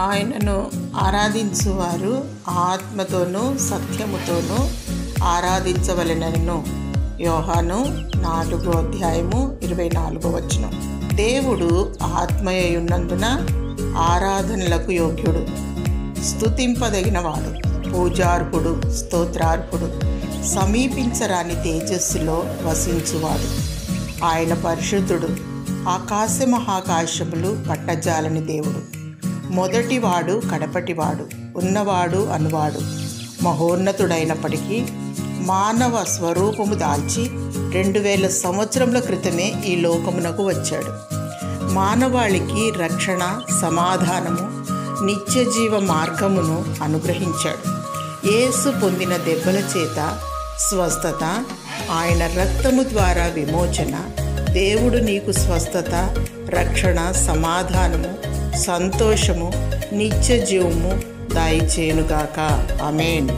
ఆయనను ఆరాధించువారు ఆత్మతోనూ సత్యముతోనూ ఆరాధించవలెనను. యోహాను 4:24. దేవుడు ఆత్మయ్యున్నందున ఆరాధనలకు యోగ్యుడు, స్తుతింపదగినవాడు, పూజార్హుడు, స్తోత్రార్హుడు, సమీపించరాని తేజస్సులో వసించువాడు. ఆయన పరిశుద్ధుడు, ఆకాశ మహాకాశములు పట్టజాలని దేవుడు, మొదటివాడు కడపటివాడు, ఉన్నవాడు అనువాడు, మహోన్నతుడైనప్పటికీ మానవ స్వరూపము దాల్చి 2000 సంవత్సరముల క్రితమే ఈ లోకమునకు వచ్చాడు. మానవాళికి రక్షణ, సమాధానము, నిత్యజీవ మార్గమును అనుగ్రహించాడు. యేసు పొందిన దెబ్బల చేత స్వస్థత, ఆయన రక్తము ద్వారా విమోచన, దేవుడు నీకు స్వస్థత, రక్షణ, సమాధానము, సంతోషము, నిత్య జీవము దయచేయునుగాక. ఆమేన్.